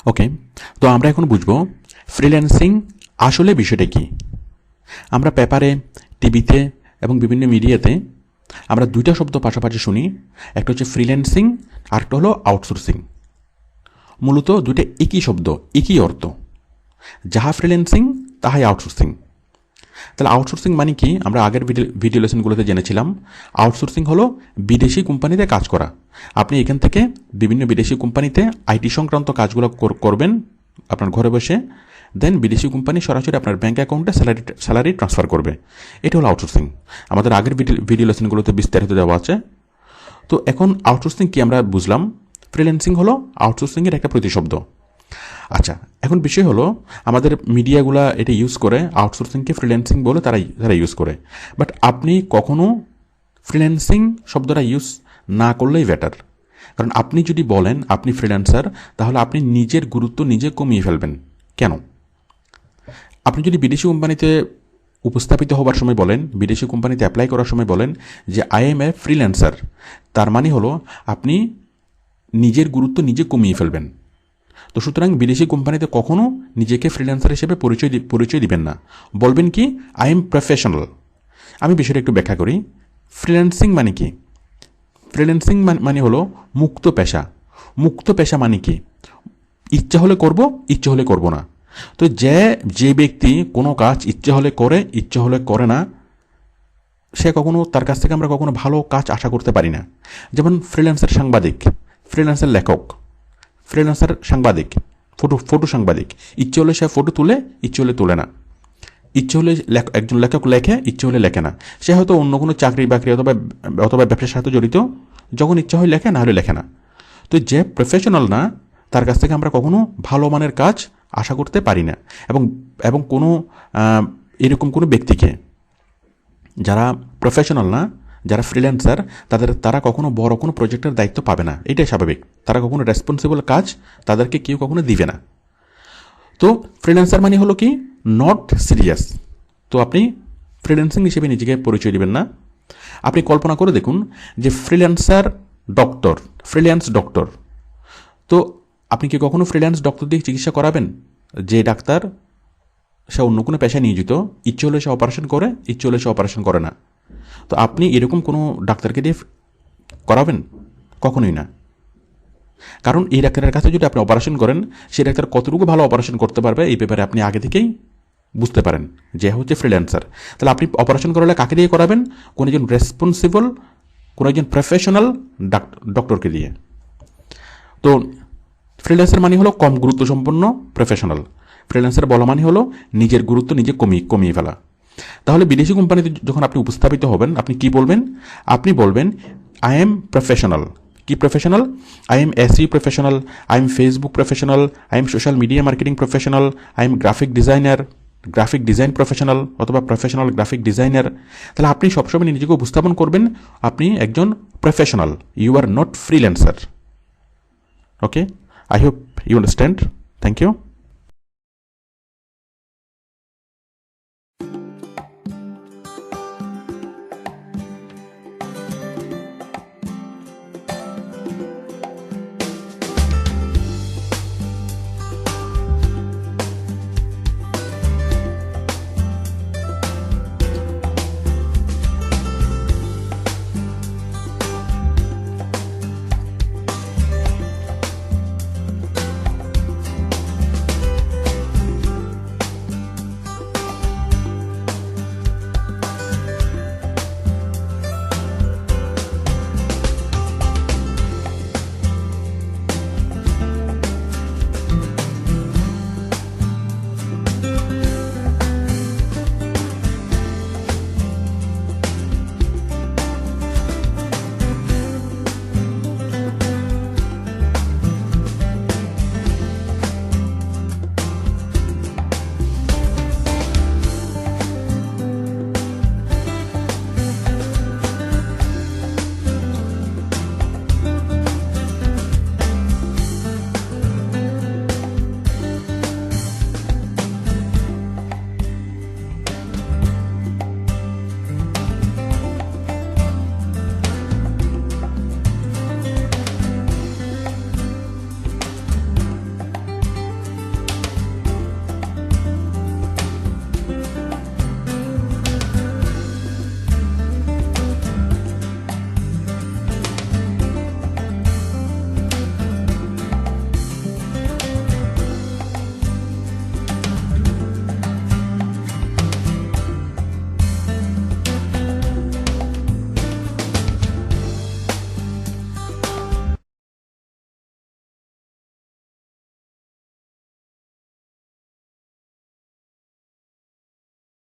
ওকে, তো আমরা এখন বুঝবো ফ্রিল্যান্সিং আসলে বিষয়টা কি। আমরা পেপারে, টিভিতে এবং বিভিন্ন মিডিয়াতে আমরা দুইটা শব্দ পাশাপাশি শুনি, একটা হচ্ছে ফ্রিল্যান্সিং আর একটা হলো আউটসোর্সিং। মূলত দুইটা একই শব্দ, একই অর্থ, যাহা ফ্রিল্যান্সিং তাহাই আউটসোর্সিং। তাহলে আউটসোর্সিং মানে কি আমরা আগের ভিডিও লেসনগুলোতে জেনেছিলাম। আউটসোর্সিং হলো বিদেশি কোম্পানিতে কাজ করা। আপনি এখান থেকে বিভিন্ন বিদেশি কোম্পানিতে আইটি সংক্রান্ত কাজগুলো করবেন আপনার ঘরে বসে, দেন বিদেশি কোম্পানি সরাসরি আপনার ব্যাঙ্ক অ্যাকাউন্টে স্যালারি ট্রান্সফার করবে। এটা হলো আউটসোর্সিং। আমাদের আগের ভিডিও লেসনগুলোতে বিস্তারিত দেওয়া আছে। তো এখন আউটসোর্সিং কি আমরা বুঝলাম, ফ্রিল্যান্সিং হলো আউটসোর্সিংয়ের একটা প্রতিশব্দ। আচ্ছা, এখন বিষয় হলো আমাদের মিডিয়াগুলা এটা ইউজ করে আউটসোর্সিংকে ফ্রিল্যান্সিং বলে তারা ইউজ করে। বাট আপনি কখনো ফ্রিল্যান্সিং শব্দটা ইউজ না করলেই বেটার। কারণ আপনি যদি বলেন আপনি ফ্রিল্যান্সার, তাহলে আপনি নিজের গুরুত্ব নিজে কমিয়ে ফেলবেন। কেন? আপনি যদি বিদেশি কোম্পানিতে উপস্থাপিত হবার সময় বলেন, বিদেশি কোম্পানিতে অ্যাপ্লাই করার সময় বলেন যে আই এম এ ফ্রিল্যান্সার, তার মানে হলো আপনি নিজের গুরুত্ব নিজে কমিয়ে ফেলবেন। তো সুতরাং বিদেশি কোম্পানিতে কখনো নিজেকে ফ্রিল্যান্সার হিসেবে পরিচয় দিবেন না। বলবেন কি আই এম প্রফেশনাল। আমি বিষয়টা একটু ব্যাখ্যা করি। ফ্রিল্যান্সিং মানে কি? ফ্রিল্যান্সিং মানে হলো মুক্ত পেশা। মুক্ত পেশা মানে কি? ইচ্ছা হলে করব, ইচ্ছা হলে করব না। তো যে ব্যক্তি কোনো কাজ ইচ্ছে হলে করে, ইচ্ছে হলে করে না, সে কখনো তার কাছ থেকে আমরা কখনো ভালো কাজ আশা করতে পারি না। যেমন ফ্রিল্যান্সার সাংবাদিক, ফ্রিল্যান্সার লেখক, ফ্রিল্যান্সার সাংবাদিক, ফটো সাংবাদিক। ইচ্ছে হলে সে ফটো তুলে, ইচ্ছে হলে তুলে না। ইচ্ছে হলে একজন লেখক লেখে, ইচ্ছে হলে লেখে না। সে হয়তো অন্য কোনো চাকরি বাকরি অথবা ব্যবসার সাথে জড়িত, যখন ইচ্ছা হয় লেখে, না হলে লেখে না। তো যে প্রফেশনাল না, তার কাছ থেকে আমরা কখনো ভালো মানের কাজ আশা করতে পারি না। এবং কোনো এরকম কোনো ব্যক্তিকে, যারা প্রফেশনাল না, যারা ফ্রিল্যান্সার, তারা কখনো বড় কোনো প্রজেক্টের দায়িত্ব পাবে না। এটাই স্বাভাবিক। তারা কখনো রেসপন্সিবল কাজ তাদেরকে কেউ কখনো দিবে না। তো ফ্রিল্যান্সার মানে হলো কি নট সিরিয়াস। তো আপনি ফ্রিল্যান্সিং হিসেবে নিজেকে পরিচয় দিবেন না। আপনি কল্পনা করে দেখুন যে ফ্রিল্যান্সার ডক্টর, ফ্রিল্যান্স ডক্টর। তো আপনি কি কখনো ফ্রিল্যান্স ডক্টর দিয়ে চিকিৎসা করাবেন? যে ডাক্তার সে অন্য কোনো পেশায় নিয়োজিত, ইচ্ছে হলে সে অপারেশন করে, ইচ্ছে হলে সে অপারেশন করে না। তো আপনি এরকম কোনো ডাক্তারকে দিয়ে করাবেন? কখনোই না। কারণ এই ডাক্তারের কাছে যদি আপনি অপারেশন করেন, সেই ডাক্তার কতটুকু ভালো অপারেশন করতে পারবে এই ব্যাপারে আপনি আগে থেকেই বুঝতে পারেন, যে হচ্ছে ফ্রিল্যান্সার। তাহলে আপনি অপারেশন করালে কাকে দিয়ে করাবেন? কোনো একজন রেসপন্সিবল, কোনো একজন প্রফেশনাল ডক্টরকে দিয়ে। তো ফ্রিল্যান্সার মানে হলো কম গুরুত্ব সম্পন্ন প্রফেশনাল। ফ্রিল্যান্সার বলা মানে হলো নিজের গুরুত্ব নিজে কমিয়ে ফেলা। তাহলে বিদেশি কোম্পানিতে যখন আপনি উপস্থাপিত হবেন, আপনি কি বলবেন? আপনি বলবেন আই এম প্রফেশনাল। কি professional? I am SEO professional, I am Facebook professional, I am social media marketing professional, I am graphic design professional অথবা প্রফেশনাল গ্রাফিক ডিজাইনার। তাহলে আপনি সবসময় নিজেকে উপস্থাপন করবেন আপনি একজন professional, you are not freelancer. Okay, I hope you understand. Thank you.